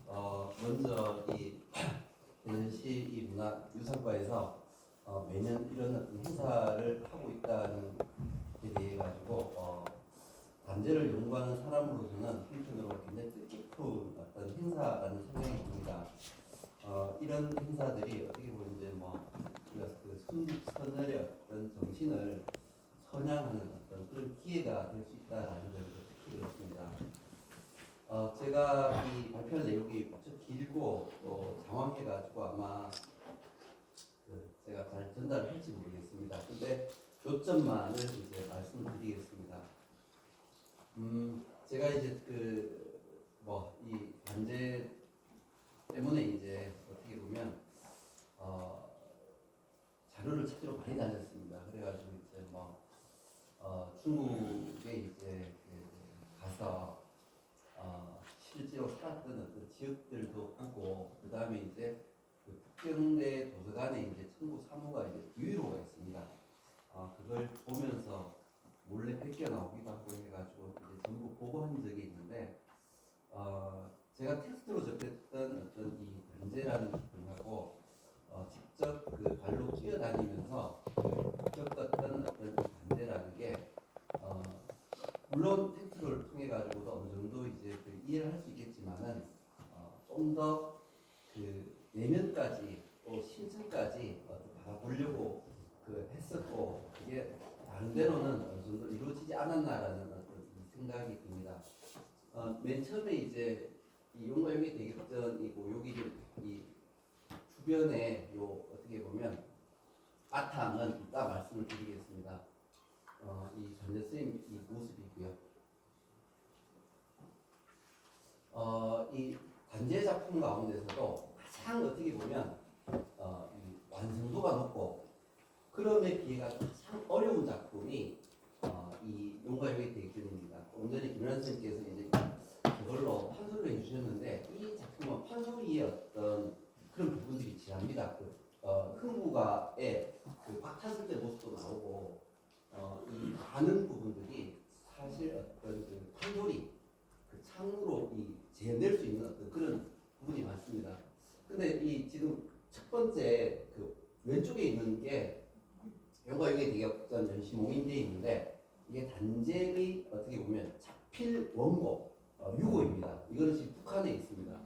먼저 이 대전시 이 문화유산과에서 매년 이런 어떤 행사를 하고 있다는 데 대해 가지고 단재를 연구하는 사람으로서는 한편으로 굉장히 뜻깊은 어떤 행사라는 생각이 듭니다. 이런 행사들이 어떻게 보면 이제 우리가 그 선열의 어떤 정신을 선양하는 어떤 그런 기회가 될 수 있다라는 점을 특히 그렇습니다. 제가 이 발표할 내용이 좀 길고 또 장황해가지고 아마 제가 잘 전달을 할지 모르겠습니다. 근데 요점만을 이제 말씀드리겠습니다. 제가 이제 이 단재 때문에 이제 어떻게 보면 자료를 찾으러 많이 다녔습니다. 그래가지고 이제 중국에 이제 가서 실제로 살았던 어떤 지역들도 보고, 그 다음에 이제 그 북경대 도서관에 이제 청구 사무가 이제 유일호가 있습니다. 그걸 보면서 몰래 뺏겨 나오기도 하고 해가지고 이제 전부 보고한 적이 있는데, 제가 텍스트로 접했던 어떤 이 단재라는 분하고 직접 그 발로 뛰어다니면서 겪었던 어떤 단재라는 게 물론 텍스트를 통해 가지고도 어느 정도 이제 이해를 할 수 있겠지만은 좀 더 그 내면까지 또 심층까지 바라보려고 했었고, 그게 다른 데로는 어느 정도 이루어지지 않았나라는 어떤 생각이 듭니다. 맨 처음에 이제 이 용과역이 되기 전이고 여기 이 주변에 어떻게 보면 바탕은 이따 말씀을 드리겠습니다. 이 전재 선생님 이 모습이고요. 이 단재 작품 가운데서도 가장 어떻게 보면 이 완성도가 높고 그럼에 비해 가장 어려운 작품이 이 용과역의 대결입니다. 오늘 전에 김연아 선생님께서 이제 그걸로 판소리를 해주셨는데, 이 작품은 판소리의 어떤 그런 부분들이 지납니다. 흥부가의 그 박탔을 때 모습도 나오고, 이 많은 부분들이 사실 어떤 그 판소리, 그 창으로 이 재현될 수 있는 어떤 그런 부분이 많습니다. 근데 이 지금 첫 번째 그 왼쪽에 있는 게 용과역의 대격전 연시몽인대에 있는데, 이게 단재의 어떻게 보면 자필 원고 유고입니다. 이거는 지금 북한에 있습니다.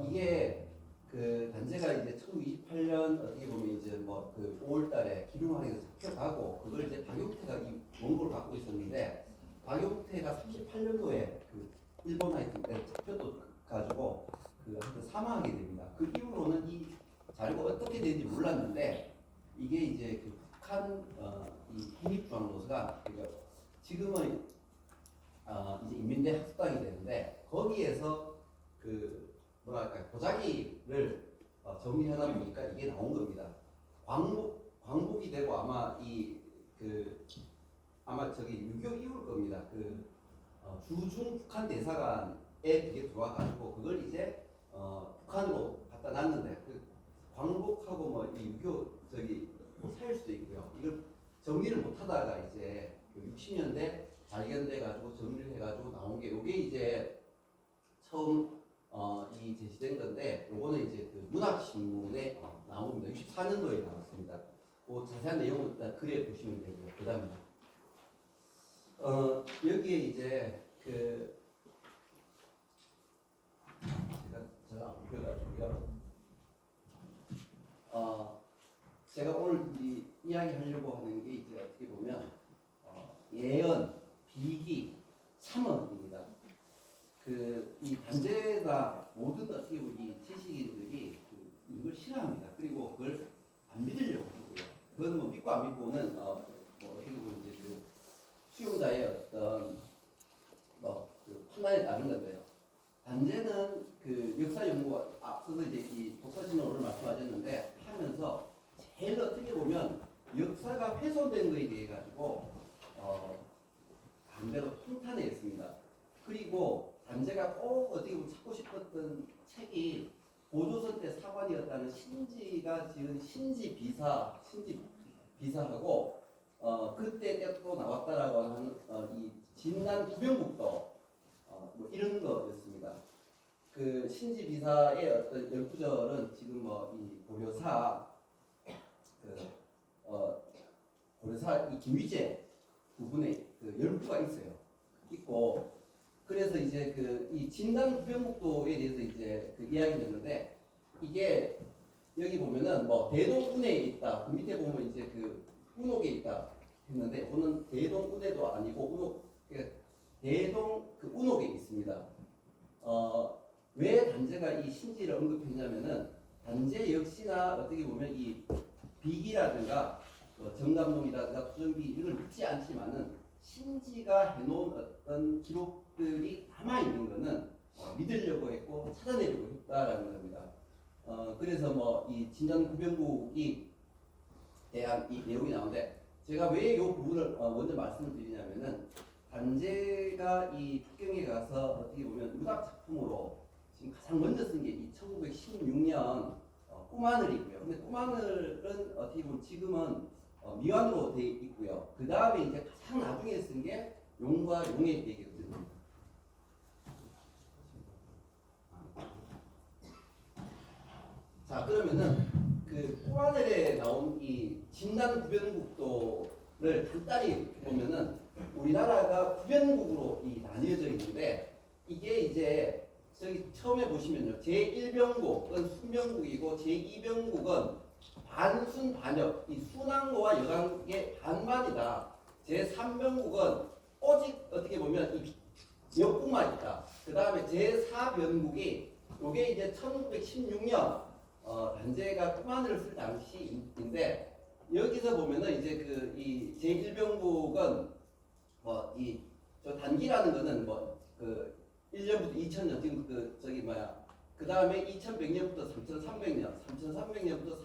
이게 그 단재가 이제 1928년 어떻게 보면 이제 그 5월달에 기lum항에서 잡혀가고, 그걸 이제 박용태가 이 원고를 갖고 있었는데, 박용태가 38년도에 그 일본 하여튼 잡혀도 가지고 하여튼 사망하게 됩니다. 그 이후로는 이 자료가 어떻게 되는지 몰랐는데, 이게 이제 그 북한 이 국립중앙도서관, 그러니까 지금은 이제 인민대 학습당이 되는데, 거기에서 그 뭐랄까 도자기를 정리하다 보니까 이게 나온 겁니다. 광복이 되고 아마 아마 저기 6.25 이후일 겁니다. 주중 북한 대사관에 그게 들어와가지고 그걸 이제 북한으로 갖다 놨는데, 그 광복하고 이 6.25 저기 사일 수도 있고요. 이걸 정리를 못하다가 이제 60년대 발견돼가지고 정리를 해가지고 나온 게 요게 이제 처음 이 제시된 건데, 요거는 이제 그 문학신문에 나온 겁니다. 64년도에 나왔습니다. 그 자세한 내용은 일단 글에 보시면 되고요. 그 다음에 여기에 이제 제가 안 보여가지고요. 제가 오늘 이야기하려고 하는 게 이제 어떻게 보면 예언, 비기, 참언입니다. 이 단재가 모든 어떻게 보면 이 지식인들이 이걸 싫어합니다. 그리고 그걸 안 믿으려고 하고요. 그건 믿고 안 믿고는 어떻게 보면 이제 수용자의 어떤 판단에 따른 건데요. 단재는 역사 연구가 앞서서 이제 이 독서진은 오늘 말씀하셨는데 하면서 제일 어떻게 보면 역사가 훼손된 거에 대해 가지고 반대로 통탄했습니다. 그리고 단재가 꼭 어떻게 보면 찾고 싶었던 책이 고조선 때 사관이었다는 신지가 지은 신지비사하고 그때 또 나왔다라고 하는 이 진난 구병국도 이런 거였습니다. 그 신지 비사의 어떤 열구절은 지금 뭐 이 고려사 고려사 이 김위재 부분에 그 열구가 있고 그래서 이제 그 이 진단 부변국도에 대해서 이제 그 이야기했는데 이게 여기 보면은 뭐 대동운해에 있다. 그 밑에 보면 이제 그 운옥에 있다 했는데 오는 대동운해도 아니고 대동 그 운옥에 있습니다. 왜 단제가 이 신지를 언급했냐면은 단제 역시나 어떻게 보면 이 비기라든가 정감동이라든가 투정비 이걸 믿지 않지만은 신지가 해놓은 어떤 기록들이 남아 있는 거는 믿으려고 했고 찾아내려고 했다라는 겁니다. 그래서 뭐 이 진전 구변국이 대한 이 내용이 나오는데 제가 왜 이 부분을 먼저 말씀을 드리냐면은 단제가 이 북경에 가서 어떻게 보면 유학 작품으로 지금 가장 먼저 쓴 게 이 1916년 꿈하늘이고요. 근데 꿈하늘은 어떻게 보면 지금은 미완으로 되어 있고요. 그 다음에 이제 가장 나중에 쓴 게 용과 용의 대결입니다. 자 그러면은 그 꿈하늘에 나온 이 진단 구변국도를 간단히 보면은 우리나라가 구변국으로 나뉘어져 있는데 이게 이제 저기 처음에 보시면요 제1병국은 순병국이고 제2병국은 반순 반역 이 순항로와 여강의 반반이다. 제3병국은 오직 어떻게 보면 이 역국만 있다. 그 다음에 제4병국이 요게 이제 1916년 단제가 꿈하늘을 쓸 당시인데 여기서 보면은 이제 그 이 제1병국은 뭐 이 저 단기라는 거는 뭐 그 1년부터 2000년 지금 그 저기 뭐야 그 다음에 2100년부터 3300년 3300년부터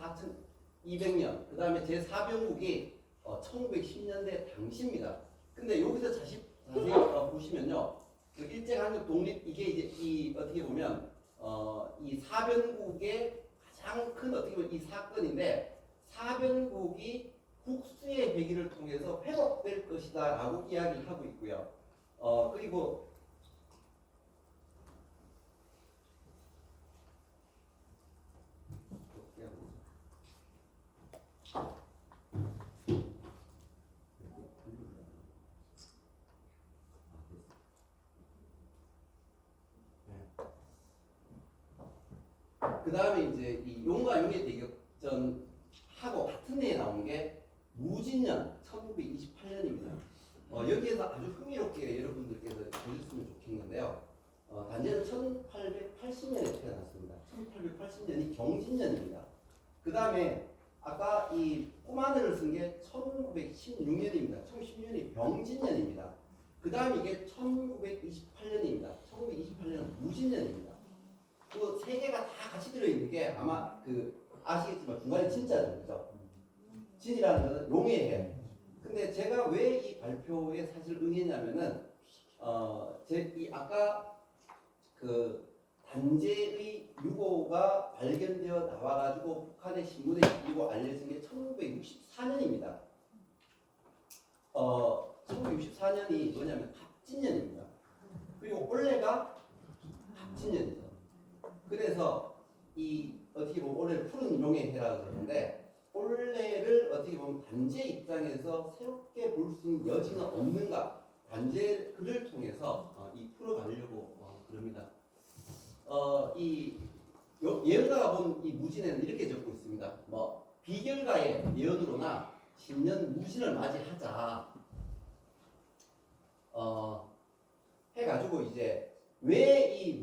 4200년 그 다음에 제4병국이 1910년대 당시입니다. 근데 여기서 자세히 보시면요 그 일제강점 독립 이게 이제 이 어떻게 보면 이 사변국의 가장 큰 어떻게 보면 이 사건인데 사변국이 국수의 회기를 통해서 회복될 것이다라고 이야기를 하고 있고요. 그리고 그 다음에 이제 이 용과 용의 대격전하고 같은 해에 나온 게 무진년 1928년입니다. 여기에서 아주 흥미롭게 여러분들께서 보셨으면 좋겠는데요. 단제는 1880년에 태어났습니다. 1880년이 경진년입니다. 그 다음에 아까 이 꿈하늘을 쓴 게 1916년입니다. 1916년이 병진년입니다. 그 다음에 이게 1928년입니다. 1928년은 무진년입니다. 그 세 개가 다 같이 들어있는 게 아마 그 아시겠지만 중간에 진짜죠, 그죠? 진이라는 것은 용의 해. 근데 제가 왜 이 발표에 사실 응했냐면은 이 아까 그 단제의 유고가 발견되어 나와가지고 북한의 신문에 실리고 알려진 게 1964년입니다. 1964년이 뭐냐면 갑진년입니다. 그리고 올해가 갑진년이죠. 그래서 이 어떻게 보면 올해를 푸른 용의 해라고 그러는데 올해를 어떻게 보면 단제 입장에서 새롭게 볼 수 있는 여지는 없는가? 단제 글을 통해서 이 풀어가려고 그럽니다. 이 예언가가 본 이 무진에는 이렇게 적고 있습니다. 뭐 비결가의 예언으로나 신년 무진을 맞이하자. 해가지고 이제 왜 이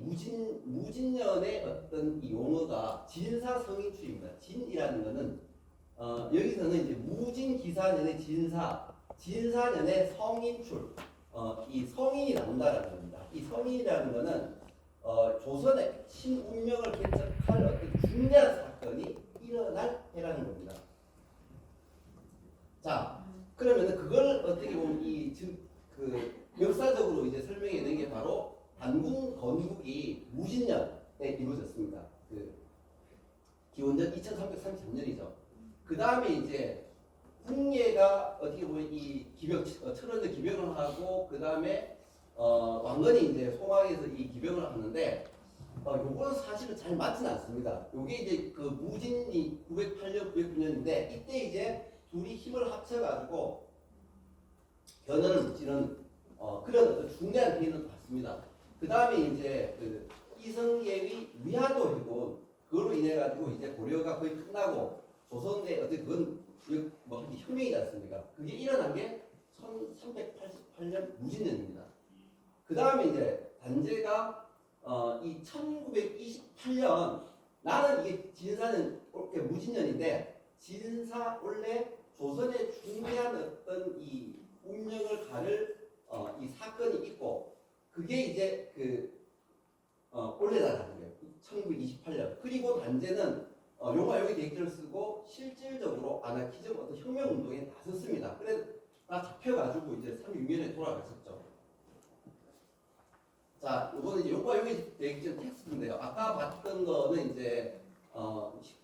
무진년의 어떤 이 용어가 진사성인출입니다. 진이라는 것은 여기서는 이제 무진기사년의 진사년의 성인출, 이 성인이 나온다라는 겁니다. 이 성인이라는 것은 조선의 신운명을 개척할 어떤 중대한 사건이 일어날 해라는 겁니다. 자, 그러면은 그걸 어떻게 보면 그 역사적으로 이제 설명해낸 게 바로 단군 건국이 무진년에 이루어졌습니다. 그 기원전 2333년이죠. 그 다음에 이제 궁예가 어떻게 보면 이 철원에서 기병을 하고 그 다음에 왕건이 이제 송악에서 이 기병을 하는데 요거는 사실은 잘 맞지는 않습니다. 요게 이제 그 무진이 908년, 909년인데 이때 이제 둘이 힘을 합쳐가지고 견해를 묻히는 그런 어떤 중대한 회의를 봤습니다. 그 다음에 이제 그 이성계의 위화도 해본 그걸로 인해 가지고 이제 고려가 거의 끝나고 조선의 어떤 그건 뭐 혁명이지 않습니까? 그게 일어난 게 1388년 무진년입니다. 그 다음에 이제 단제가 이 1928년 나는 이게 진사는 이렇게 무진년인데 진사 원래 조선의 중대한 어떤 이 운명을 가를 이 사건이 있고 그게 이제 그 올해다라는 거예요. 1928년. 그리고 단제는 용화 여기 대기를 쓰고 실질적으로 아나키즘 어떤 혁명 운동에 나섰습니다. 그래서 다 잡혀가지고 이제 36년에 돌아갔었죠. 자, 이거는 이제 용화 여기 대기전 텍스트인데요. 아까 봤던 거는 이제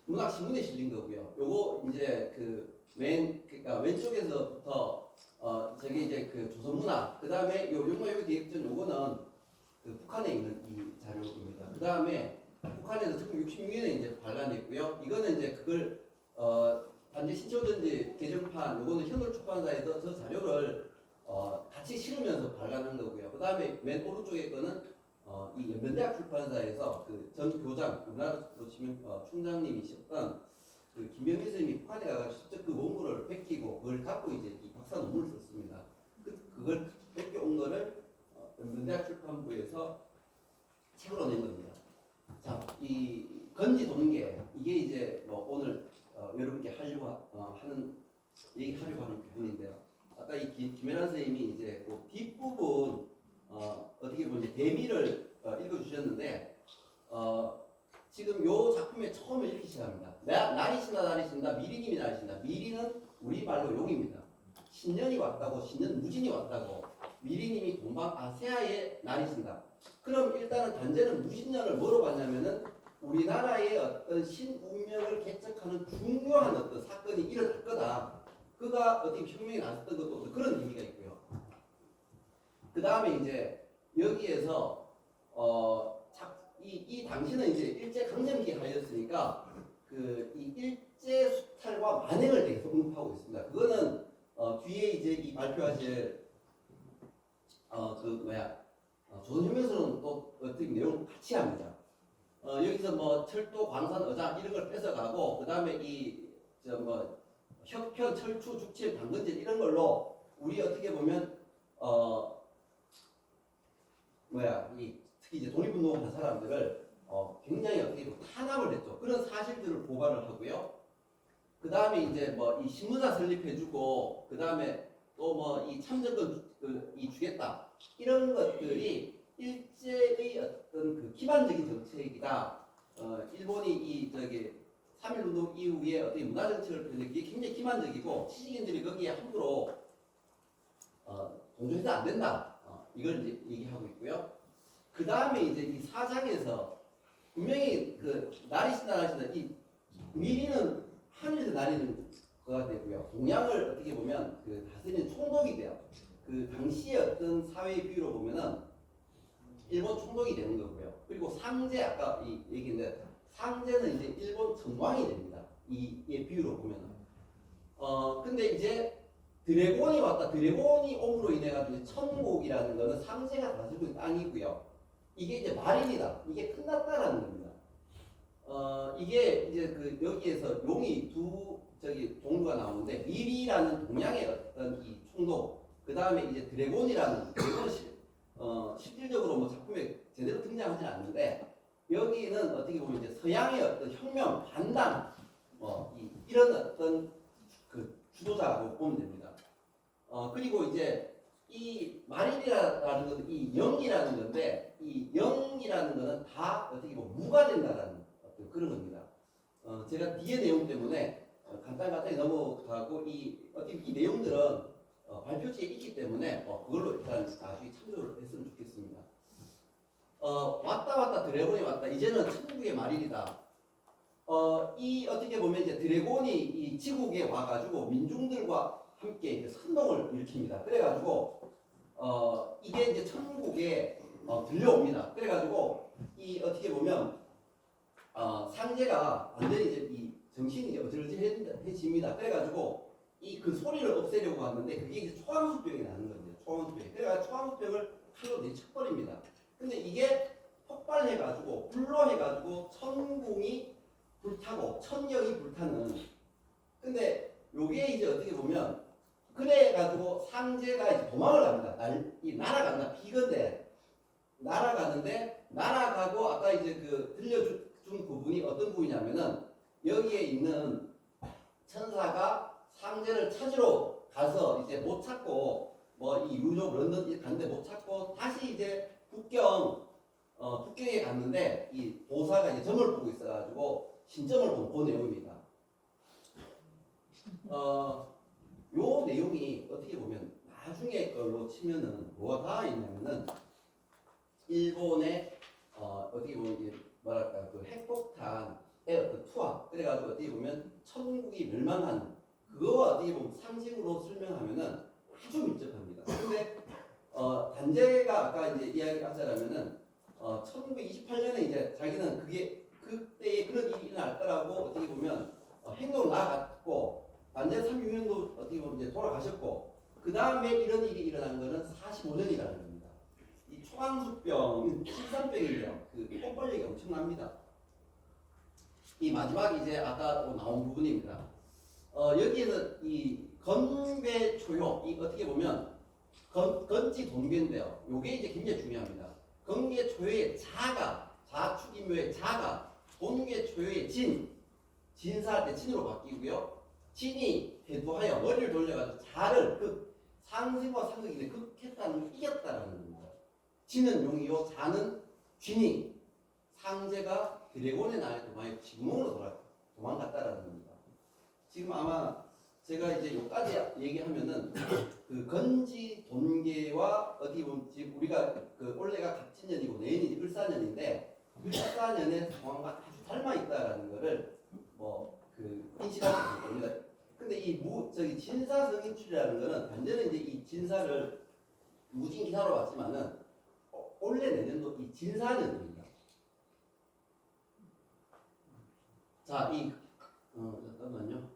문학 신문에 실린 거고요. 요거 이제 그러니까 왼쪽에서부터 저게 이제 그 조선문학. 그 다음에 요 용화 여기 대기전 요거는 그 북한에 있는 이 자료입니다. 그 다음에 북한에서 1966년에 이제 발간했고요. 이거는 이제 그걸 단지 신초전지 개정판 요거는 현울 출판사에서 저 자료를 같이 실으면서 발간한 거고요. 그 다음에 맨 오른쪽에 거는 이 연변대학 출판사에서 그 전 교장 우리나라로 치면 총장님이셨던 그 김병민 선생님이 북한에 가서 직접 그 원고를 베끼고 그걸 갖고 이제 이 박사 논문을 썼습니다. 그걸 베껴 온 거를 연변대학 출판부에서 책으로 낸 겁니다. 자, 이 건지 도는 게 이게 이제 뭐 오늘 여러분께 얘기하려고 하는 부분인데요. 아까 이 김혜란 선생님이 이제 그 뒷부분 어떻게 보면 대미를 읽어주셨는데 지금 요 작품의 처음을 읽기 시작합니다. 날이 신다 미리님이 날이 신다. 미리는 우리말로 용입니다. 신년이 왔다고 신년 무진이 왔다고 미리님이 동방 아세아에 날이 신다. 그럼 일단은 단제는 무신년을 뭐로 봤냐면은 우리나라의 어떤 신운명을 개척하는 중요한 어떤 사건이 일어날 거다. 그가 어떻게 혁명이 났었던 것도 그런 의미가 있고요. 그 다음에 이제 여기에서 이 당시는 이제 일제 강점기 하였으니까 그 이 일제 수탈과 만행을 대해서 언급하고 있습니다. 그거는 뒤에 이제 이 발표하실 조선혁명서는 또 어떻게 내용 같이 합니다. 여기서 뭐 철도, 광산, 어장 이런 걸 뺏어가고 그 다음에 혁편, 철추, 죽침, 당근질 이런 걸로 우리 어떻게 보면 특히 이제 독립운동하는 사람들을 굉장히 어떻게 보면 탄압을 했죠. 그런 사실들을 고발을 하고요. 그 다음에 이제 뭐 이 신문사 설립해주고 그 다음에 또 뭐 이 참정권 이 주겠다 이런 것들이 일제의 어떤 그 기반적인 정책이다. 일본이 이 저기 3.1운동 이후에 어떤 문화 정책을 펴는 게 굉장히 기반적이고 지식인들이 거기에 함부로 동조해서 안 된다. 이걸 이제 얘기하고 있고요. 그 다음에 이제 이 4장에서 분명히 그 날이 신다 이 미리는 하늘에서 날리는 거가 되고요. 동양을 어떻게 보면 그 다스리는 총독이 돼요. 그 당시의 어떤 사회 비유로 보면은 일본 총독이 되는 거고요. 그리고 상제 아까 이 얘기인데 상제는 이제 일본 정왕이 됩니다. 이 비유로 보면은. 근데 이제 드래곤이 왔다. 드래곤이 옴으로 인해 가지고 천국이라는 거는 상제가 다스리고 있는 땅이고요. 이게 이제 말입니다. 이게 끝났다라는 겁니다. 이게 이제 그 여기에서 용이 두 종류가 나오는데 미리라는 동양의 어떤 이 총독, 그 다음에 이제 드래곤이라는 실질적으로 뭐 작품에 제대로 등장하지 않는데 여기는 어떻게 보면 이제 서양의 어떤 혁명, 반당, 이런 어떤 그 주도자로 보면 됩니다. 그리고 이제 이 말일이라는 것은 이 영이라는 건데 이 영이라는 것은 다 어떻게 보면 무가 된다라는 어떤 그런 겁니다. 제가 뒤에 내용 때문에 간단하게 넘어가고 이 내용들은 발표지에 있기 때문에 그걸로 일단 나중에 참조를 했으면 좋겠습니다. 왔다 드래곤이 왔다. 이제는 천국의 말일이다. 이 어떻게 보면 이제 드래곤이 이 지국에 와가지고 민중들과 함께 이제 선동을 일으킵니다. 그래가지고 이게 이제 천국에 들려옵니다. 그래가지고 이 어떻게 보면 상제가 완전히 이제 이 정신이 이제 어질어질해집니다. 그래가지고 이 그 소리를 없애려고 하는데 그게 이제 초강수병이 나는 거죠. 초강수병. 그래가지고 초강수병을 칼로 내쳐버립니다. 근데 이게 폭발해가지고 불로 해가지고 천궁이 불타고 천령이 불타는. 근데 요게 이제 어떻게 보면 그래가지고 상제가 이제 도망을 갑니다. 날아간다. 비건데 날아가는데 날아가고 아까 이제 그 들려준 부분이 어떤 부분이냐면은 여기에 있는 천사가 상제를 찾으러 가서 이제 못 찾고 뭐 이 유럽 런던 갔는데 못 찾고 다시 이제 북경에 갔는데 이 보사가 이제 점을 보고 있어가지고 신점을 본 그 내용입니다. 요 내용이 어떻게 보면 나중에 걸로 치면은 뭐가 있냐면은 일본의 어떻게 보면 이제 뭐랄까 그 핵폭탄의 어떤 투하 그래가지고 어떻게 보면 천국이 멸망한 그거와 어떻게 보면 상징으로 설명하면은 아주 밀접합니다. 근데 단제가 아까 이제 이야기하자면은 1928년에 이제 자기는 그게 그때에 그런 일이 일어날 거라고 어떻게 보면 행동을 나아갔고 단제 36년도 어떻게 보면 이제 돌아가셨고 그 다음에 이런 일이 일어난 거는 45년이라는 겁니다. 이 초강수병, 신산병이에요. 그 폭발력이 엄청납니다. 이 마지막 이제 아까 나온 부분입니다. 여기에는 이 건배초효, 이 어떻게 보면 건지 동계인데요. 요게 이제 굉장히 중요합니다. 건계초효의 자축인묘의 자가 동계초효의 진사할 때 진으로 바뀌고요. 진이 대두하여 머리를 돌려가지고 자를 상승과 상극인데 극했다는 걸 이겼다라는 겁니다. 진은 용이요, 자는 쥐니 상제가 드래곤의 나라에 도망해 지구멍으로 도망갔다라는 겁니다. 지금 아마 제가 이제 여기까지 얘기하면은 그 건지 돈계와 어떻게 보면 지금 우리가 그 올해가 갑진년이고 내년이 을사년인데 을사년의 상황과 아주 닮아 있다라는 거를 뭐 그 인식할 수 있습니다. 근데 이 진사성인출이라는 거는 단전에 이제 이 진사를 무진기사로 봤지만은 올해 내년도 이 진사년입니다. 자, 잠깐만요.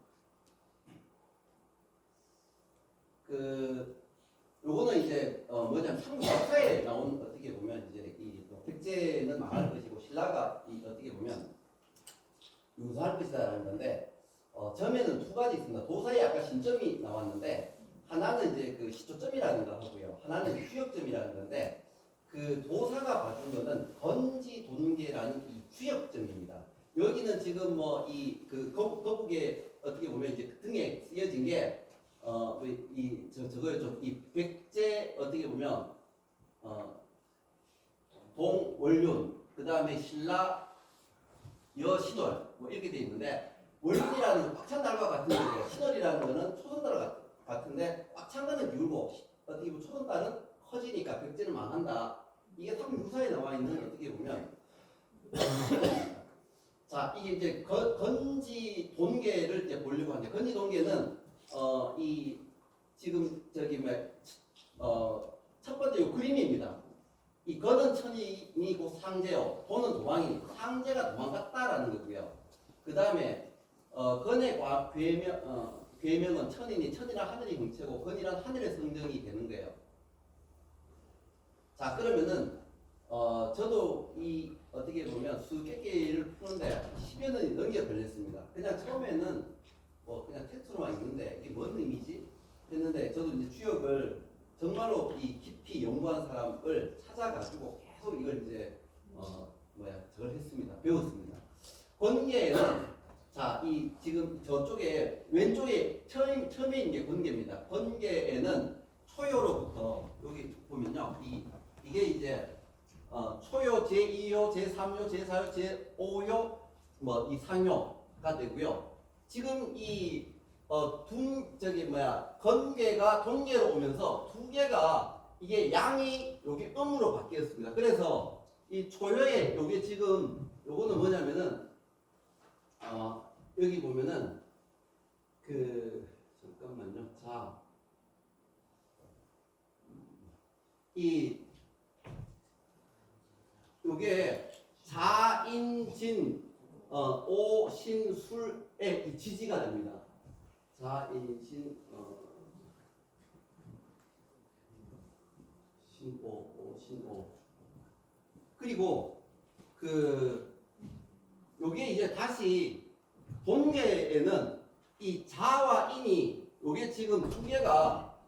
요거는 이제 뭐냐면 삼국 역사에 나온 어떻게 보면 이제 이 백제는 망할 것이고 신라가 어떻게 보면 유사할 것이다라는 건데 점에는 두 가지 있습니다. 도사에 아까 신점이 나왔는데 하나는 이제 그 시초점이라는 거 하고요. 하나는 추역점이라는 건데 그 도사가 봐준 거는 건지 돈계라는 이 추역점입니다. 여기는 지금 뭐 이 그 거북에 어떻게 보면 이제 등에 쓰여진 게 저거였죠. 이 백제 어떻게 보면 동원륜 그 다음에 신라 여시돌 뭐 이렇게 돼 있는데 원륜이라는 건 꽉찬 달과 같은 거예요. 시돌이라는 거는 초선달 같은데 꽉찬 거는 비울고 어떻게 보면 초선달은 커지니까 백제는 망한다. 이게 삼국유사에 나와 있는 어떻게 보면 자 이게 이제 건지 돈계를 이제 보려고 하는데 건지 돈계는 이 지금 저기 첫 번째 요 그림입니다. 이 건은 천인이고 상제요. 돈은 도망이니 상제가 도망갔다라는 거고요. 그 다음에 건의 괴명은 천인이 천이란 하늘이 정체고 건이란 하늘의 성정이 되는 거예요. 자 그러면은 저도 이 어떻게 보면 수개개를 푸는데 10여 년이 넘게 걸렸습니다. 그냥 처음에는 그냥 텍스트로만 있는데 이게 뭔 의미지? 했는데 저도 이제 추역을 정말로 이 깊이 연구한 사람을 찾아가지고 계속 이걸 이제 저걸 했습니다. 배웠습니다. 권계에는 자 이 지금 저쪽에 왼쪽에 처음에 있는 게 권계입니다. 권계에는 초요로부터 여기 보면요 이게 이제 초요 제2요, 제3요, 제4요, 제5요 이 상요가 되고요. 지금 이 건계가 돈계로 오면서 두 개가 이게 양이 여기 음으로 바뀌었습니다. 그래서 이 초요에 요게 지금 요거는 뭐냐면은 여기 보면은 잠깐만요. 자, 요게 자인진 오신술의 이 지지가 됩니다. 자인신 신오 신오. 그리고 요게 이제 다시 동계에는 이 자와 인이 요게 지금 두 개가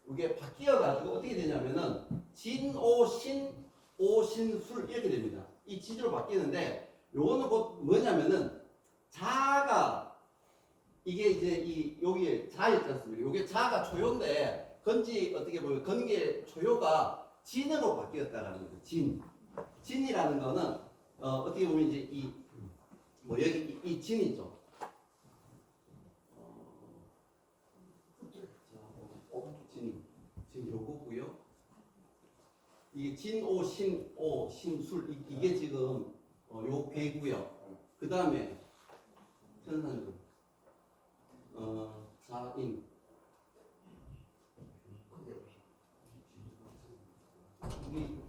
요게 바뀌어 가지고 어떻게 되냐면은 진오신 오신술 이렇게 됩니다. 이 지지로 바뀌는데 요거는 곧 뭐냐면은 자가 이게 이제 여기에 자였지 않습니까? 요게 자가 초요인데 건지 어떻게 보면 건기의 초요가 진으로 바뀌었다라는 거죠. 진이라는 거는 어떻게 보면 이제 여기 이 진이죠. 진 요거고요. 이게 진오 신오 신술 이게 지금 요 괴고요. 그 다음에 천산중 자인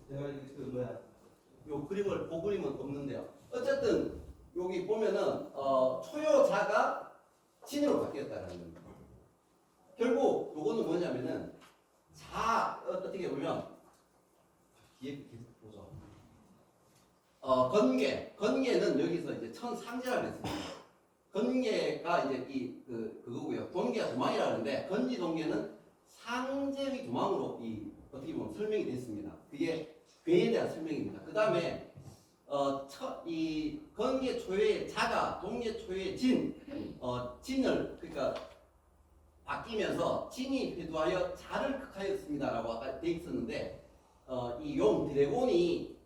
제가 요 그림을 본 그림은 없는데요. 어쨌든 여기 보면은 초요자가 진으로 바뀌었다는 겁니다. 결국 요거는 뭐냐면은 어떻게 보면 뒤에 계속 보죠. 건계는 여기서 이제 천상제라고 했습니다. 건계가 이제 그거고요. 동계가 도망이라는데 건지 동계는 상제의 도망으로 어떻게 보면 설명이 됐습니다. 그게 괴에 대한 설명입니다. 그 다음에 이 건계 초의 자가 동계 초의 진을 그러니까 바뀌면서 진이 회두하여 자를 극하였습니다라고 아까 돼 있었는데 이 용 드래곤이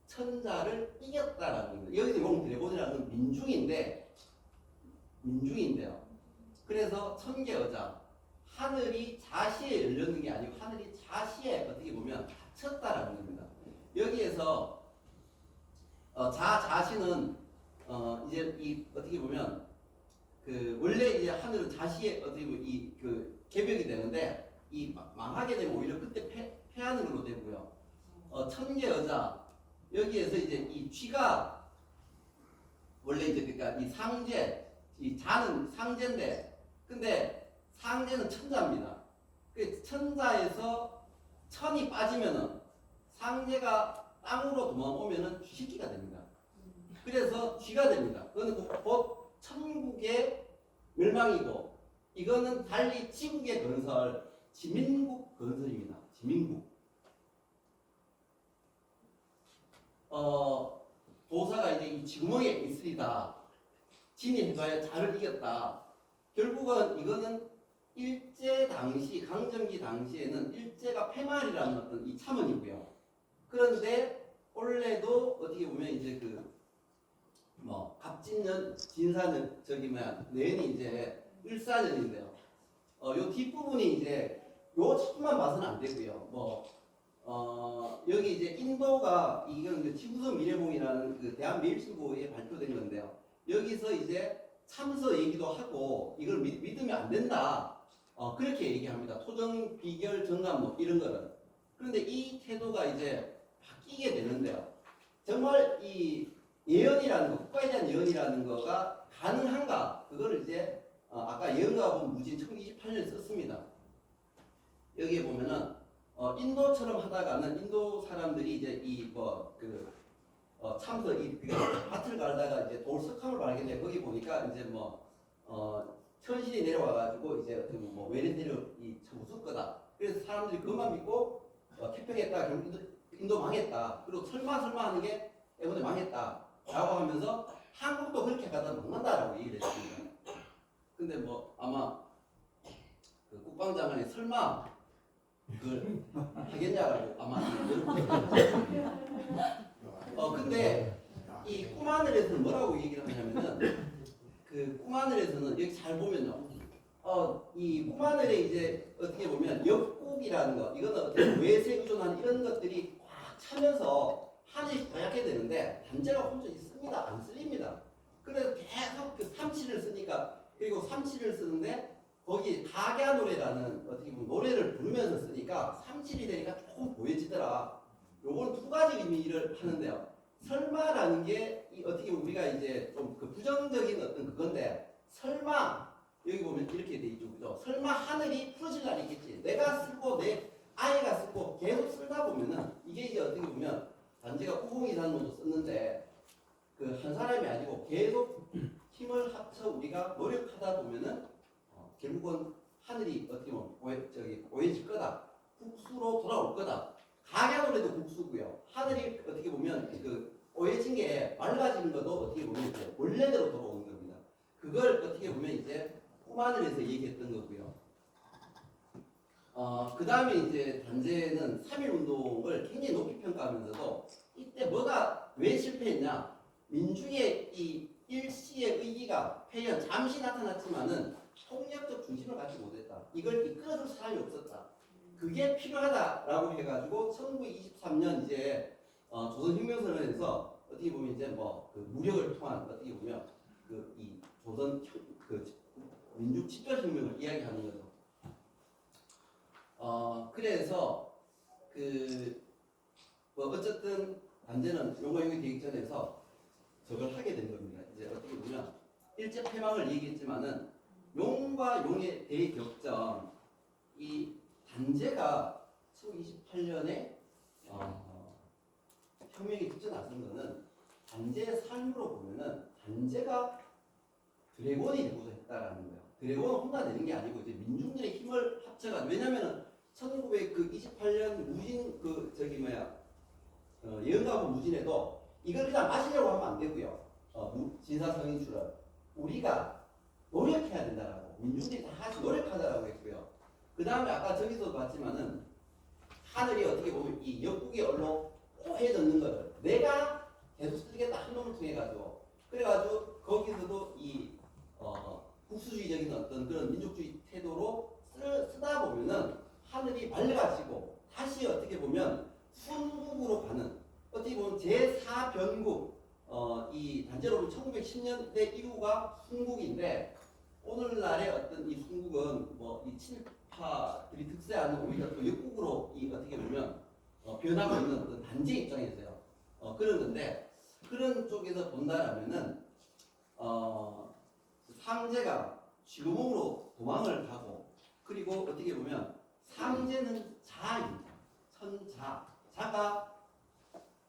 천자를 이겼다라는 겁니다. 여기서 용 드래곤이라는 건 민중인데요. 그래서 천계여자 하늘이 자시에 열렸는 게 아니고 하늘이 자시에 어떻게 보면 닫혔다라는 겁니다. 여기에서 자시는 이제 어떻게 보면 원래 이제 하늘은 자시에 어떻게 보면 개벽이 되는데 망하게 되면 오히려 그때 패하는 걸로 되고요. 천계여자 여기에서 이제 이 쥐가 원래 이제 그러니까 이 상제 이 자는 상제인데 근데 상제는 천자입니다. 그 천자에서 천이 빠지면은 상제가 땅으로 도망오면은 쥐새끼가 됩니다. 그래서 쥐가 됩니다. 그거는 곧 천국의 멸망이고 이거는 달리 지국의 건설 지민국 건설입니다. 지민국. 도사가 이제 이 지구멍에 있으리다. 진이 해가야 자를 이겼다. 결국은 이거는 일제 당시 강점기 당시에는 일제가 패말이라는 어떤 이 참언이고요. 그런데 원래도 어떻게 보면 이제 갑진년 진사년 내년이 이제 을사년인데요. 요 뒷부분이 이제 요 책만 봐서는 안 되고요. 여기 이제 인도가 이건 이제 지구서 미래봉이라는 대한매일신보에 발표된 건데요. 여기서 이제 참서 얘기도 하고 이걸 믿으면 안 된다. 그렇게 얘기합니다. 토정, 비결, 정감 이런 거는. 그런데 이 태도가 이제 바뀌게 되는데요. 정말 이 예언이라는 거, 국가에 대한 예언이라는 거가 가능한가? 그거를 이제 아까 예언가본 무진 1028년 썼습니다. 여기에 보면은 인도처럼 하다가는 인도 사람들이 이제 참서 밭을 갈다가 이제 돌 석함을 바르게 돼 거기 보니까 이제 천신이 내려와가지고 이제 외래 내려 참 무섭 거다. 그래서 사람들이 그것만 믿고 태평했다. 결국 인도 망했다. 그리고 설마 하는 게 때문에 망했다. 라고 하면서 한국도 그렇게 가다 망한다라고 얘기를 했습니다. 근데 아마 국방장관이 설마 그걸 하겠냐라고 아마 근데 이 꿈하늘에서는 뭐라고 얘기를 하냐면은 꿈하늘에서는 여기 잘 보면요. 이 꿈하늘에 이제 어떻게 보면 역국이라는 거 이거는 어떻게 외세 의존한 이런 것들이 꽉 차면서 하늘이 하얗게 되는데 단제가 혼자 있습니다. 안 쓸립니다. 그래서 계속 삼치를 쓰니까 그리고 삼치를 쓰는데 거기 가갸 노래라는 어떻게 보면 노래를 부르면서 쓰니까 삼칠이 되니까 조금 보여지더라. 요건 두 가지 의미를 하는데요. 설마라는 게 어떻게 보면 우리가 이제 좀 그 부정적인 어떤 그건데 설마 여기 보면 이렇게 돼 있죠, 그죠? 설마 하늘이 풀어질 날이 있겠지. 내가 쓰고 내 아이가 쓰고 계속 쓰다 보면은 이게 이제 어떻게 보면 단지가 우공이라는 놈도 썼는데 그 한 사람이 아니고 계속 힘을 합쳐 우리가 노력하다 보면은 결국은 하늘이 어떻게 보면 오해질 거다. 국수로 돌아올 거다. 강야노래도 국수고요. 하늘이 어떻게 보면 그 오해진 게 맑아지는 것도 어떻게 보면 이제 원래대로 돌아오는 겁니다. 그걸 어떻게 보면 이제 꿈하늘에서 얘기했던 거고요. 그 다음에 이제 단재는 3.1 운동을 굉장히 높이 평가하면서도 이때 뭐가 왜 실패했냐? 민중의 이 일시의 의기가 폐연 잠시 나타났지만은 폭력적 중심을 갖지 못했다. 이걸 이끌어줄 사람이 없었다. 그게 필요하다라고 해가지고 1923년 이제 조선혁명선언에서 어떻게 보면 이제 뭐 그 무력을 통한 어떻게 보면 그 이 조선 그 민중 집결혁명을 이야기하는 거죠. 그래서 그 뭐 어쨌든 단재는 용과 용이 되기 전에서 저걸 하게 된 겁니다. 이제 어떻게 보면 일제 패망을 얘기했지만은 용과 용의 대격전 이 단재가 1928년에 혁명이 직전 나선 거는 단재의 삶으로 보면은 단재가 드래곤이 되고자 했다라는 거예요. 드래곤은 혼자 내는 게 아니고 이제 민중들의 힘을 합쳐가. 왜냐면은 1928년 무진 그 저기 뭐야 예언가고 무진에도 이걸 그냥 마시려고 하면 안 되고요. 진사성인출은 우리가 노력해야 된다라고 민중들이 다 같이 노력하자라고 했고요. 그 다음에 아까 저기서 봤지만은 하늘이 어떻게 보면 이 역국의 얼로 포해졌는 거를 내가 계속 쓰겠다 한 놈을 통해 가지고 그래가지고 거기서도 이 국수주의적인 어떤 그런 민족주의 태도로 쓰다 보면은 하늘이 맑아지고 다시 어떻게 보면 순국으로 가는 어떻게 보면 제4변국 이 단체로 1910년대 이후가 순국인데 오늘날의 어떤 이 순국은 뭐 이 친일파들이 득세하는 오히려 또 역국으로 이 어떻게 보면 변하고 있는 어떤 단체 입장에서요. 그런 건데 그런 쪽에서 본다라면은 상제가 쥐구멍으로 도망을 가고 그리고 어떻게 보면 상제는 자입니다. 천자 자가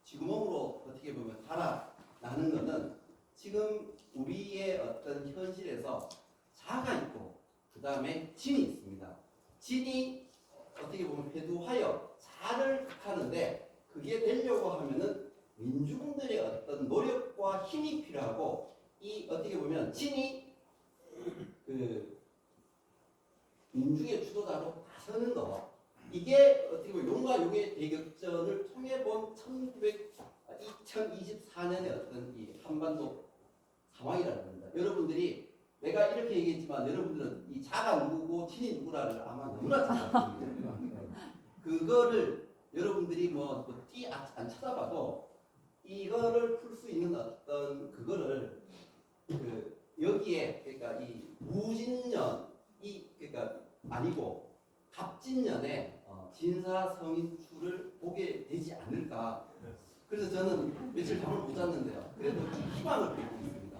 쥐구멍으로 어떻게 보면 달아나는 것은 지금 우리의 어떤 현실에서 자가 있고 그 다음에 진이 있습니다. 진이 어떻게 보면 회두하여 자를 극하는데 그게 되려고 하면은 민중들의 어떤 노력과 힘이 필요하고 이 어떻게 보면 진이 그 민중의 주도자로 나서는 거 이게 어떻게 보면 용과 용의 대격전을 통해 본 2024년의 어떤 이 한반도 상황이라는 겁니다. 여러분들이 내가 이렇게 얘기했지만 여러분들은 이 자가 누구고 진이 누구라를 아마 너무나 잘 알고 있습니다. 그거를 여러분들이 안 찾아봐도 이거를 풀 수 있는 어떤 그거를 여기에 그러니까 이 무진년 그러니까 아니고 갑진년에 진사성인출을 보게 되지 않을까. 그래서 저는 며칠 잠을 못 잤는데요. 그래도 희망을 갖고 있습니다.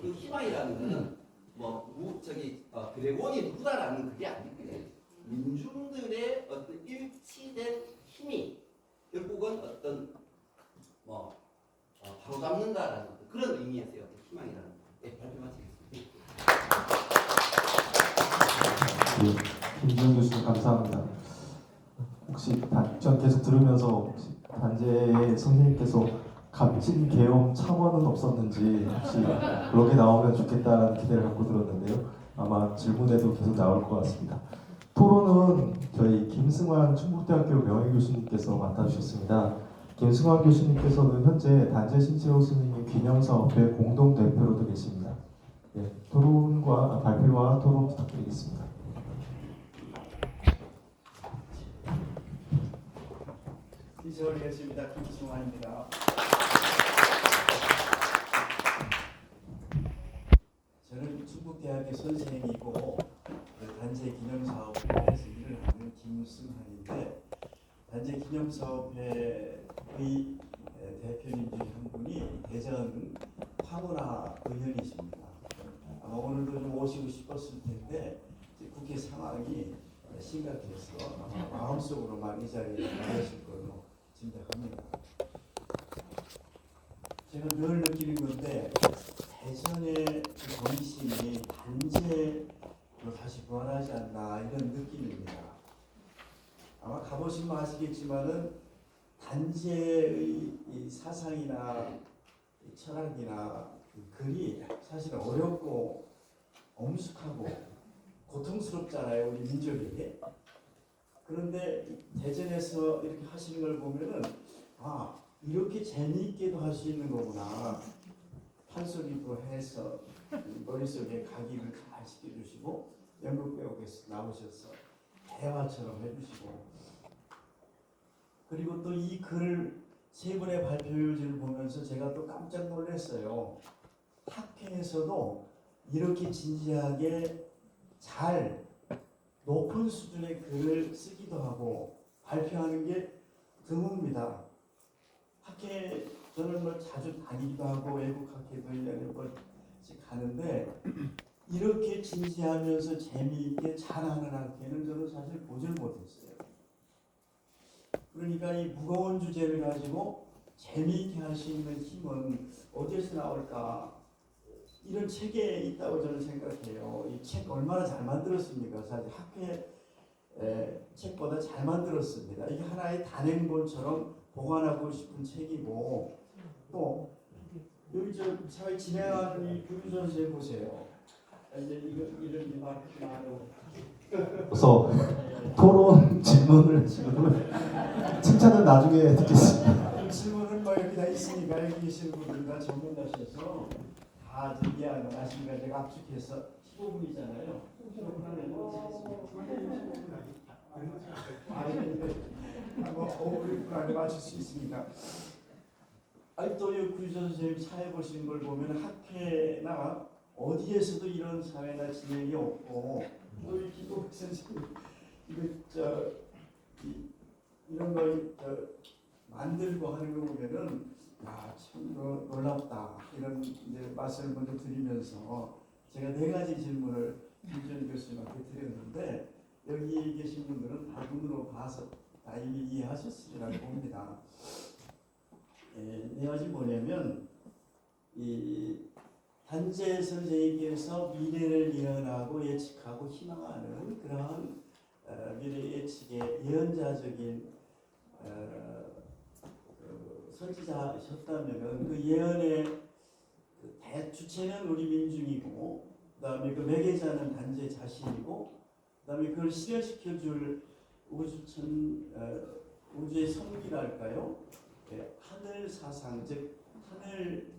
그 희망이라는 거는 드래곤이 누구다라는 그게 아니고요. 민중들의 어떤 일치된 힘이 결국은 어떤 바로잡는다라는 그런 의미에서요. 희망이라는 거. 네, 발표 마치겠습니다. 네, 김지영 교수님 감사합니다. 혹시 전 계속 들으면서 혹시 단재 선생님께서 갑진 계엄 참언은 없었는지 혹시 그렇게 나오면 좋겠다라는 기대를 갖고 들었는데요. 아마 질문에도 계속 나올 것 같습니다. 토론은 저희 김승환 충북대학교 명예교수님께서 맡아주셨습니다. 김승환 교수님께서는 현재 단재 신채호 스님의 기념사업회 공동대표로도 계십니다. 네, 토론과 발표와 토론 부탁드리겠습니다. 이서울겠습니다. 김승환입니다. 저는 충북대학교 선생이고 단재 기념사업회에서 일을 하는 김승환인데 단재 기념사업회의 대표님 중에 대전 황운하 의원이십니다. 아마 오늘도 좀 오시고 싶었을 텐데 국회 상황이 심각해서 아마 마음속으로만 이 자리에 나가실 걸로 짐작합니다. 제가 늘 느끼는 건데 대전의 정신이 단죄로 다시 부활하지 않나 이런 느낌입니다. 아마 가보시면 아시겠지만은 단죄의 이 사상이나 이 철학이나 이 글이 사실 어렵고 엄숙하고 고통스럽잖아요, 우리 민족에게. 그런데 대전에서 이렇게 하시는 걸 보면은 아, 이렇게 재미있게도 할 수 있는 거구나. 판소리도 해서 머릿속에 각인을 잘 시켜주시고 연극 배우께서 나오셔서 대화처럼 해주시고, 그리고 또 이 글 세 분의 발표율을 보면서 제가 또 깜짝 놀랐어요. 학회에서도 이렇게 진지하게 잘 높은 수준의 글을 쓰기도 하고 발표하는 게 드뭅니다. 학회 저는 뭐 자주 다니기도 하고 외국 학회도 1년에 몇 번씩 가는데 이렇게 진지하면서 재미있게 잘하는 학회는 저는 사실 보질 못했어요. 그러니까 이 무거운 주제를 가지고 재미있게 할 수 있는 힘은 어디에서 나올까? 이런 책에 있다고 저는 생각해요. 이 책 얼마나 잘 만들었습니까? 사실 학회 책보다 잘 만들었습니다. 이게 하나의 단행본처럼 보관하고 싶은 책이고, 또 여기 저 사회 진행하는 이 교수 선생님 보세요. 이제 이런 말로 그래서 토론 질문을 칭찬은 나중에 듣겠습니다. 질문은 뭐 여기 다 있으니까 여기 계시는 분들 다 전문가셔서 다 이해하는 아시니까 제가 압축해서 15분이잖아요. 15분 안에 뭐 5분 안에 맞출 수 있습니다. 아니 또이 구조 선생님 사회 보시는 걸 보면 학회나 어디에서도 이런 사회나 진행이 없고, 또 이 기복 선생님 이런 거 만들고 하는 거 보면은 참 놀랍다 이런 이제 말씀을 먼저 드리면서 제가 4가지 질문을 김지현 교수님한테 드렸는데 여기 계신 분들은 다 눈으로 봐서 다 이미 이해하셨으리라고 봅니다. 4가지 뭐냐면 이 단재 선생님께서 미래를 예언하고 예측하고 희망하는 그러한 미래 예측의 예언자적인 선지자셨다면 그 예언의 그 대주체는 우리 민중이고, 그다음에 그 매개자는 단재 자신이고, 그다음에 그걸 실현시켜줄 우주의 성기랄까요? 하늘 사상, 즉 하늘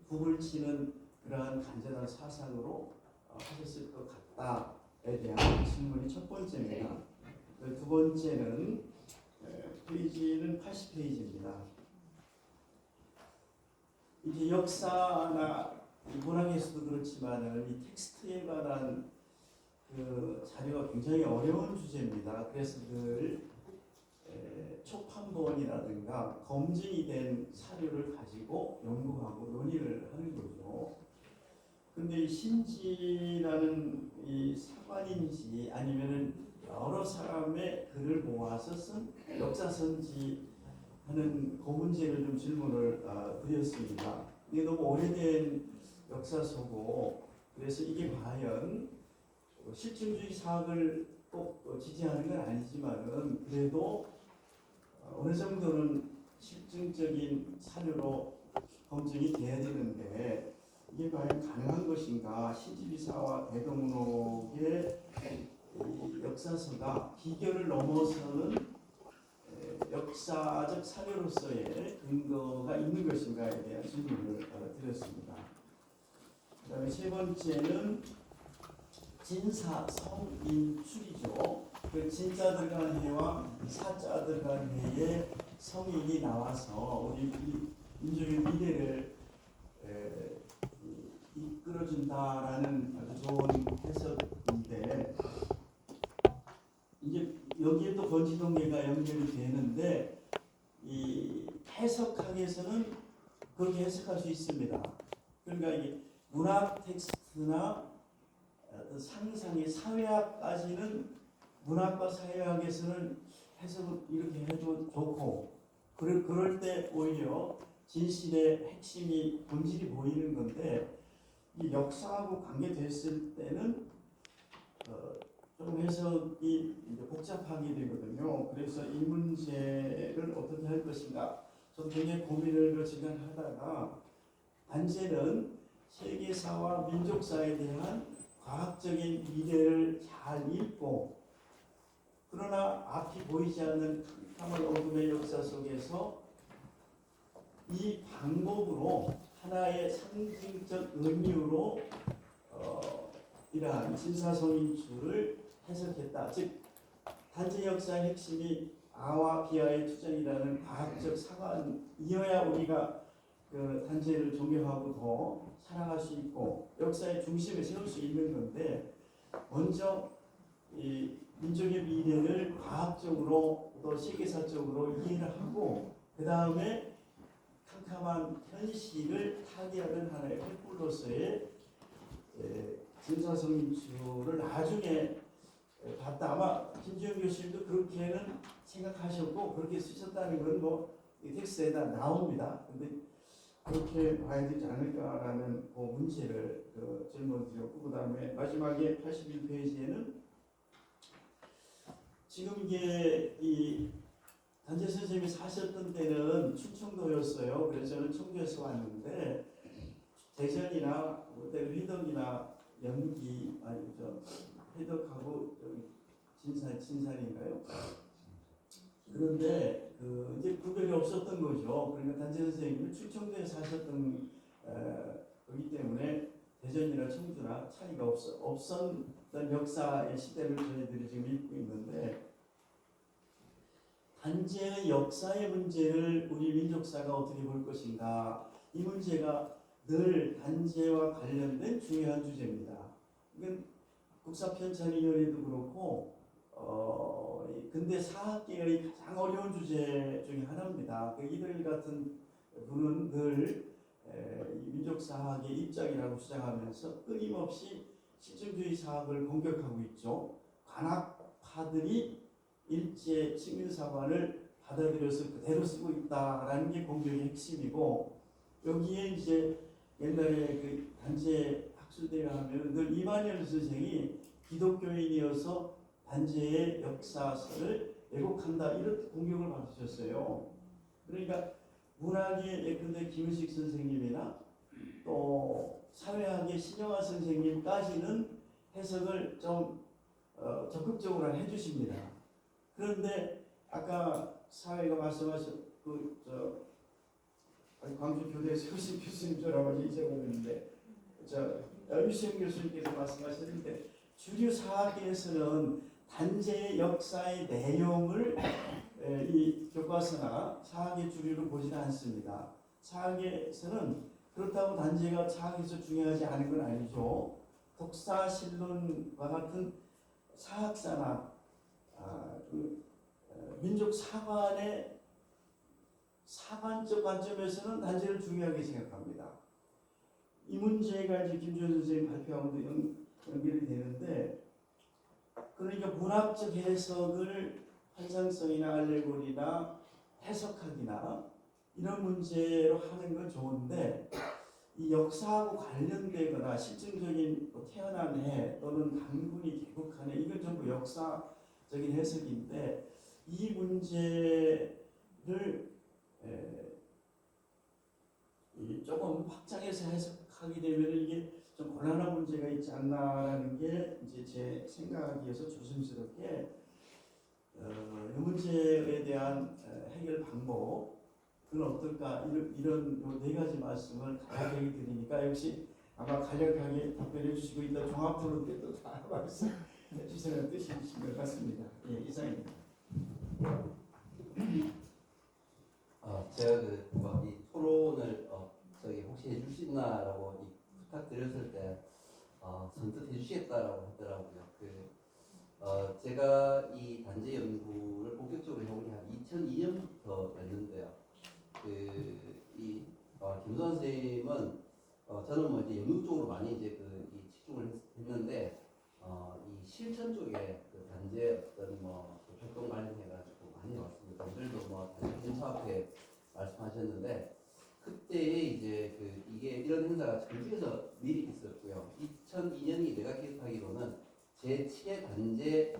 북을 치는 그러한 간절한 사상으로 하셨을 것 같다에 대한 질문이 첫 번째입니다. 두 번째는 페이지는 80페이지입니다. 이제 역사나 문학에서도 그렇지만은 이 텍스트에 관한 그 자료가 굉장히 어려운 주제입니다. 그래서 늘 초판본이라든가 검증이 된 사료를 가지고 연구하고 논의를 하는 거죠. 근데 이 신지라는 이 사관인지 아니면은 여러 사람의 글을 모아서 쓴 역사선지 하는 그 문제를 좀 질문을 드렸습니다. 이게 너무 오래된 역사서고, 그래서 이게 과연 실증주의 사학을 꼭 지지하는 건 아니지만은 그래도 어느 정도는 실증적인 사료로 검증이 돼야 되는데 이게 과연 가능한 것인가? 신지비사와 대동록의 역사서가 기결을 넘어서는 역사적 사료로서의 근거가 있는 것인가에 대한 질문을 드렸습니다. 그 다음에 세 번째는 진사, 성인, 출이죠. 그 진자 들어간 해와 사자 들어간 해에 성인이 나와서 우리 민족의 미래를 이끌어준다라는 아주 좋은 해석인데, 이제 여기에 또 건지동계가 연결이 되는데 이 해석학에서는 그렇게 해석할 수 있습니다. 그러니까 이게 문학 텍스트나 어떤 상상의 사회학까지는 문학과 사회학에서는 해석을 이렇게 해도 좋고 그럴 때 오히려 진실의 핵심이 본질이 보이는 건데 이 역사하고 관계됐을 때는 좀 해석이 이제 복잡하게 되거든요. 그래서 이 문제를 어떻게 할 것인가 저도 굉장히 고민을 며칠간 하다가 단제는 세계사와 민족사에 대한 과학적인 미래를 잘 읽고 그러나 앞이 보이지 않는 캄캄한 어둠의 역사 속에서 이 방법으로 하나의 상징적 의미로 이러한 진사성인주를 해석했다. 즉 단지 역사의 핵심이 아와 비아의 투쟁이라는 과학적 사관이어야 우리가 그 단제를 존경하고 더 사랑할 수 있고 역사의 중심에 세울 수 있는 건데 먼저 이 민족의 미래를 과학적으로 또 세계사적으로 이해를 하고 그 다음에 캄캄한 현실을 타개하는 하나의 횃불로서의 진사성인주를 나중에 봤다. 아마 김지영 교수님도 그렇게는 생각하셨고 그렇게 쓰셨다는 건 뭐 텍스트에다 나옵니다. 근데 그렇게 봐야 되지 않을까라는 그 문제를 질문드렸고 그 다음에 마지막에 81페이지에는 지금 이게 이 단재 선생님이 사셨던 때는 충청도였어요. 그래서 저는 청주에서 왔는데 대전이나 뭐 때로 회덕이나 연기 아니 저 회덕하고 진산인가요? 그런데 이제 구별이 없었던 거죠. 그러니까 단재 선생님은 충청도에 사셨던 거기 때문에 대전이나 청주나 차이가 없었던 역사의 시대를 저희들이 지금 읽고 있는데 단재의 역사의 문제를 우리 민족사가 어떻게 볼 것인가 이 문제가 늘 단재와 관련된 중요한 주제입니다. 이건 국사편찬위원회도 그렇고 근대 사학계의 가장 어려운 주제 중에 하나입니다. 이들 같은 분은 늘 민족사학의 입장이라고 주장하면서 끊임없이 실증주의 사학을 공격하고 있죠. 관학파들이 일제 식민사관을 받아들여서 그대로 쓰고 있다라는 게 공격의 핵심이고 여기에 이제 옛날에 그 단재 학술대회 하면 늘 이만열 선생이 기독교인이어서 단재의 역사서를 왜곡한다 이런 공격을 받으셨어요. 그러니까 문학의 예컨대 김은식 선생님이나 또 사회학의 신영아 선생님까지는 해석을 좀 적극적으로 해주십니다. 그런데 아까 사회가 말씀하신 광주 교대에서 효신 교수님 저라고 잊어버렸는데 유시영 교수님께서 말씀하셨는데 주류 사학에서는 단재의 역사의 내용을 이 교과서나 사학의 주류로 보지는 않습니다. 사학에서는 그렇다고 단재가 사학에서 중요하지 않은 건 아니죠. 독사신론과 같은 사학사나 민족 사관의 사관적 관점에서는 단재를 중요하게 생각합니다. 이 문제가 이제 김주현 선생님 발표하고도 연결이 되는데 그러니까 문학적 해석을 환상성이나 알레고리나 해석하기나 이런 문제로 하는 건 좋은데 이 역사하고 관련되거나 실증적인 태어난 해 또는 단군이 개국한 해 이건 전부 역사적인 해석인데 이 문제를 조금 확장해서 해석하게 되면 이게 좀 곤란한 문제가 있지 않나라는 게 이제 제 생각이어서 조심스럽게 이 문제에 대한 해결 방법 그건 어떨까 이런 네 가지 말씀을 간략하게 드리니까 역시 아마 간략하게 답변해 주시고 이따 종합토론 때도 다 말씀해 주시는 뜻이신 것 같습니다. 예, 이상입니다. 제가 이 토론을 저기 혹시 해줄 수 있나라고 부탁드렸을 때 선뜻 해주시겠다라고 하더라고요. 제가 이 단재 연구를 본격적으로 해온 게 한 2002년부터였는데요. 이 김선 선생님은 저는 뭐 이제 연구 쪽으로 많이 이제 이 치중을 했는데 이 실천 쪽에 그 단재 어떤 뭐그 활동 관련해가지고 많이 왔습니다. 오늘도 뭐 단재 사업회 말씀하셨는데 그때 이제 이게 이런 행사가 전주에서 미리 있었고요. 2002년이 내가 기억하기로는 제7회 단재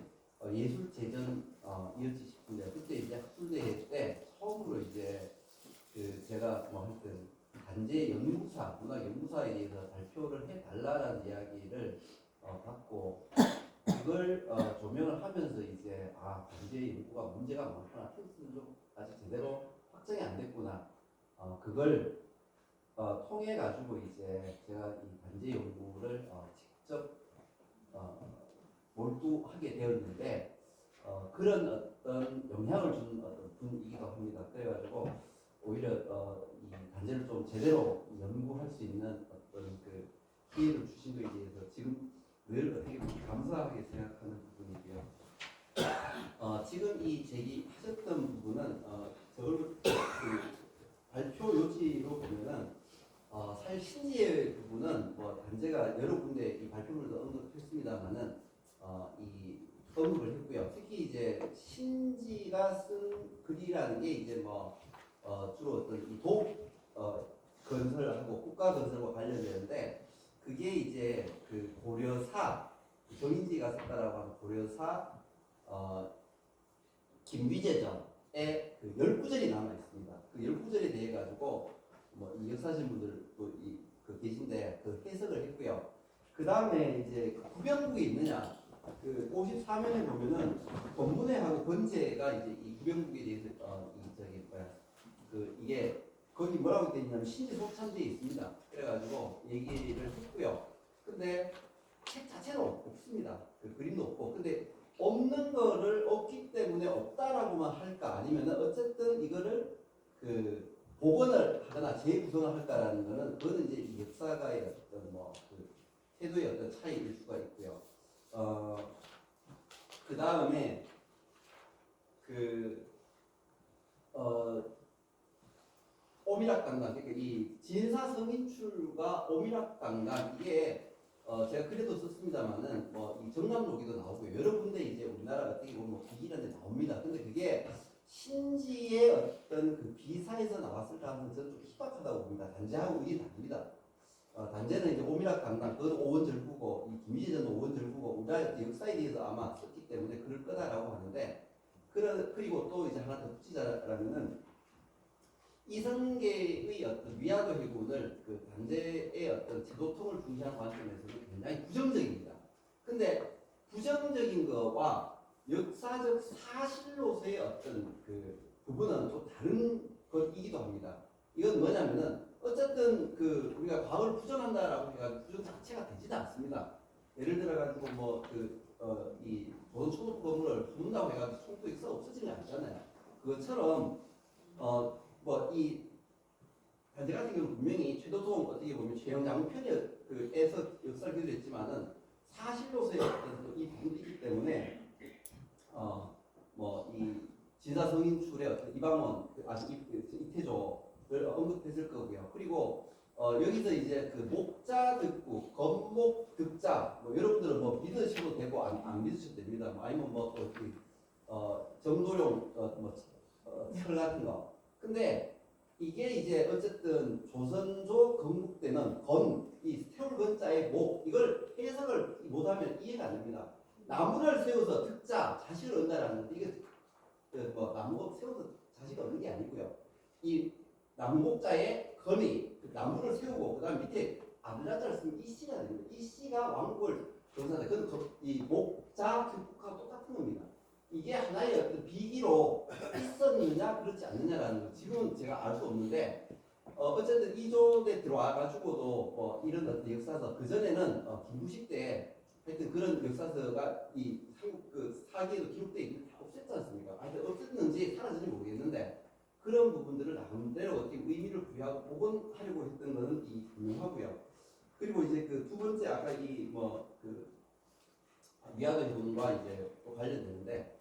예술제전이었지 싶은데 그때 이제 학술대회 때 처음으로 이제 제가 뭐 하여튼 단재 연구사, 문학 연구사에 대해서 발표를 해달라는 이야기를 받고 그걸 조명을 하면서 이제 단재 연구가 문제가 많구나, 테스트는 좀 아직 제대로 확정이 안 됐구나. 그걸 통해 가지고 이제 제가 이 단재 연구를 직접 몰두하게 되었는데 그런 어떤 영향을 준 어떤 분이기도 합니다. 그래가지고 오히려 이 단재를 좀 제대로 연구할 수 있는 어떤 그 기회를 주신 것에 대해서 지금 늘 어떻게 보면 감사하게 생각하는 부분이고요. 지금 이 제기하셨던 부분은 저걸 발표 요지로 보면은 사실 신지의 부분은 뭐 단재가 여러 군데 이 발표물도 언급했습니다만은 이 언급을 했고요. 특히 이제 신지가 쓴 글이라는 게 이제 뭐 주로 어떤 이 건설하고 국가 건설과 관련되는데 그게 이제 그 고려사 정인지가 썼다라고 하는 고려사 김위제전에 그 10구절이 남아 있습니다. 그 10구절에 대해 가지고 뭐 이 역사하신 분들도 계신데 그 해석을 했고요. 그 다음에 이제 구병국이 있느냐? 그 54면에 보면은 권문회하고 권제가 이제 이 구병국에 대해서 이게 거기 뭐라고 되어 있냐면 신지속찬지에 있습니다. 그래가지고 얘기를 했고요. 근데 책 자체는 없습니다. 그 그림도 없고. 근데 없는 거를 없기 때문에 없다라고만 할까 아니면은 어쨌든 이거를 그 복원을 하거나 재구성을 할까라는 거는 그거는 이제 이 역사가의 어떤 그 태도의 어떤 차이일 수가 있고요. 그 다음에 오미락강단, 그러니까 이 진사성인출과 오미락강단 이게 제가 글에도 썼습니다만은 뭐 이 정남록에도 나오고요. 여러 군데 이제 우리나라 어떻게 보면 뭐 비기라는 데 나옵니다. 근데 그게 신지의 어떤 그 비사에서 나왔을 가능성은 저는 좀 희박하다고 봅니다. 단재하고 의견이 다릅니다. 단재는 이제 오미락강단, 그건 오원절구고 이 김희재전도 오원절구고 우리나라 역사에 대해서 아마 썼기 때문에 그럴 거다라고 하는데 그리고 또 이제 하나 더 붙이자라면은 이성계의 어떤 위화도 해군을 그 단재의 어떤 제도통을 중시하는 관점에서는 굉장히 부정적입니다. 근데 부정적인 거와 역사적 사실로서의 어떤 그 부분은 또 다른 것이기도 합니다. 이건 뭐냐면은 어쨌든 그 우리가 과거를 부정한다라고 해가지고 부정 자체가 되지는 않습니다. 예를 들어가지고 이 조선 초도 건물을 부른다고 해가지고 총독이 써 없어지는 게 아니잖아요. 그것처럼 이 단재 같은 경우는 분명히 최도통 어떻게 보면 최영 장군 편에서 역사를 기술했지만은 사실로서의 어떤 이 부분이 있기 때문에 이 진사성인출의 어떤 이방원 이태조를 언급했을 거고요. 그리고 여기서 이제 그 목자 듣고 건목 득자 여러분들은 믿으셔도 되고 안 믿으셔도 됩니다. 아니면 정도령 철 같은 거. 근데 이게 이제 어쨌든 조선조 건국 때는 이 세울 건자의 목 이걸 해석을 못하면 이해가 안 됩니다. 나무를 세워서 득자 자식을 얻는다라는 건데 이게 나무 세워서 자식을 얻는 게 아니고요. 이 남목자의 건이 나무를 세우고 그다음 밑에 아들자를 쓰면 이씨가 됩니다. 이씨가 왕국을 건설한다. 그건 이 목자 득국하고 똑같은 겁니다. 이게 하나의 어떤 비기로 있었느냐 그렇지 않느냐라는 거 지금은 제가 알 수 없는데 어쨌든 이조에 들어와가지고도 이런 어떤 역사서 그 전에는 김부식 때 하여튼 그런 역사서가 이 한국 그 사기에도 기록되어 있는 다 없앴지 않습니까? 하여튼 없앴는지 사라졌는지 모르겠는데 그런 부분들을 나름대로 어떻게 의미를 부여하고 복원하려고 했던 것은 분명하고요. 그리고 이제 그 두 번째 아까 위화도 해군과 이제 또 관련되는데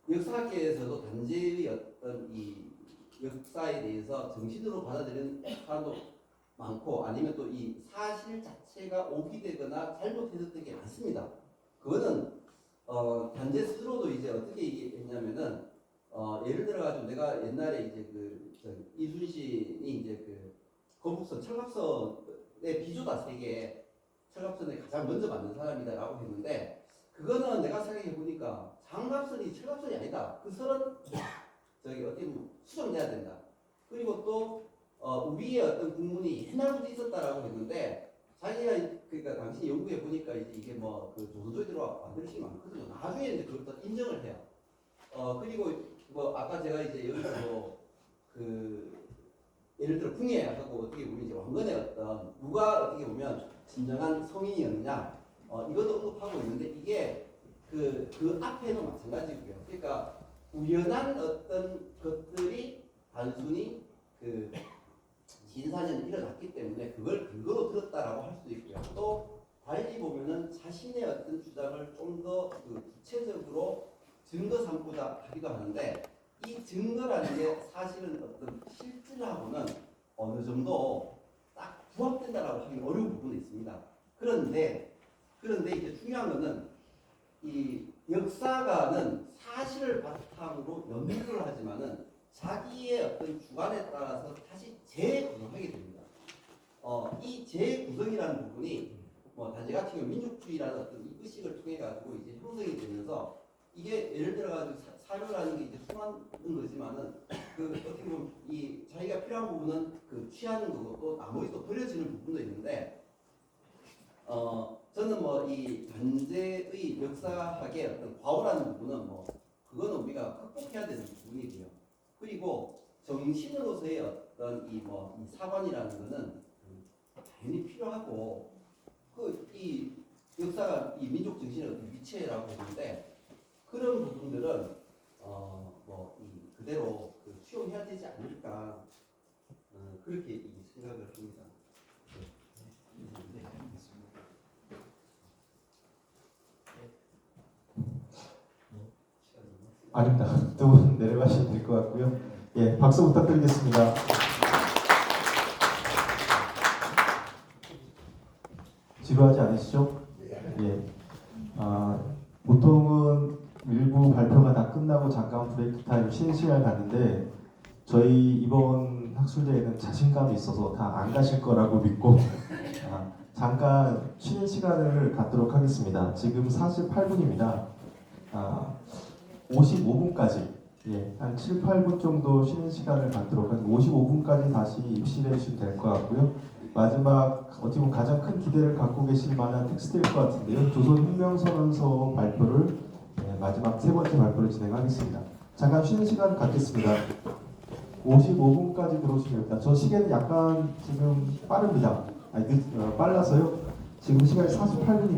역사학계에서도 단재의 어떤 역사에 대해서 정신으로 받아들이는 사람도 많고 아니면 또 이 사실 자체가 오기되거나 잘못 해석된 게 많습니다. 그거는 단재 스스로도 이제 어떻게 얘기했냐면은 예를 들어 가지고 내가 옛날에 이제 이순신이 이제 거북선 철갑선의 비조다 세계에 철갑선에 가장 먼저 만든 사람이다라고 했는데 그거는 내가 생각해 보니까 장갑선이 철갑선이 아니다. 그 선은 어떻게 보면 수정돼야 된다. 그리고 또 우리의 어떤 국문이 옛날부터 있었다라고 했는데 자기가 그러니까 당시 연구해 보니까 이게 뭐 조선소에 들어와 만들어진 많거든요. 나중에 이제 그걸 또 인정을 해요. 그리고 뭐 아까 제가 이제 여기서 예를 들어 궁예하고 어떻게 보면 이제 왕건의 어떤 누가 어떻게 보면 진정한 성인이었느냐 이것도 언급하고 있는데 이게 그 앞에도 마찬가지고요. 그러니까 우연한 어떤 것들이 단순히 진사년이 일어났기 때문에 그걸 근거로 들었다라고 할 수도 있고요. 또 달리 보면은 자신의 어떤 주장을 좀 더 구체적으로 증거 삼고자 하기도 하는데 이 증거라는 게 사실은 어떤 실질하고는 어느 정도 딱 부합된다라고 하기 어려운 부분이 있습니다. 그런데 이제 중요한 거는 이 역사가는 사실을 바탕으로 연구를 하지만은 자기의 어떤 주관에 따라서 다시 재구성하게 됩니다. 이 재구성이라는 부분이 뭐 단지 같은 경우 민족주의라는 어떤 이 의식을 통해 가지고 이제 형성이 되면서 이게 예를 들어 가지고 사료라는 게 이제 수많은 거지만은 어떻게 보면 이 자기가 필요한 부분은 취하는 거고 또 나머지 또 버려지는 부분도 있는데 저는 뭐 이 단재의 역사학의 어떤 과오라는 부분은 뭐 그거는 우리가 극복해야 되는 부분이고요. 그리고 정신으로서의 어떤 이 사관이라는 거는 당연히 필요하고 이 역사가 이 민족 정신의 어떤 위치라고 했는데 그런 부분들은 그대로 수용해야 되지 않을까 그렇게 생각을 합니다. 아닙니다. 두 분 내려가시면 될 것 같고요. 예, 박수 부탁드리겠습니다. 지루하지 않으시죠? 예. 보통은 일부 발표가 다 끝나고 잠깐 브레이크 타임 쉬는 시간을 갖는데 저희 이번 학술대회는 자신감이 있어서 다 안 가실 거라고 믿고 잠깐 쉬는 시간을 갖도록 하겠습니다. 지금 48분입니다. 55분까지 한 7, 8분 정도 쉬는 시간을 갖도록 하겠습니다. 55분까지 다시 입실해 주시면 될 것 같고요. 마지막 어떻게 보면 가장 큰 기대를 갖고 계실 만한 텍스트일 것 같은데요. 조선혁명선언서 발표를 마지막 세 번째 발표를 진행하겠습니다. 잠깐 쉬는 시간 갖겠습니다. 55분까지 들어오시면 됩니다. 저 시계는 약간 지금 빠릅니다. 빨라서요. 지금 시간이 48분입니다.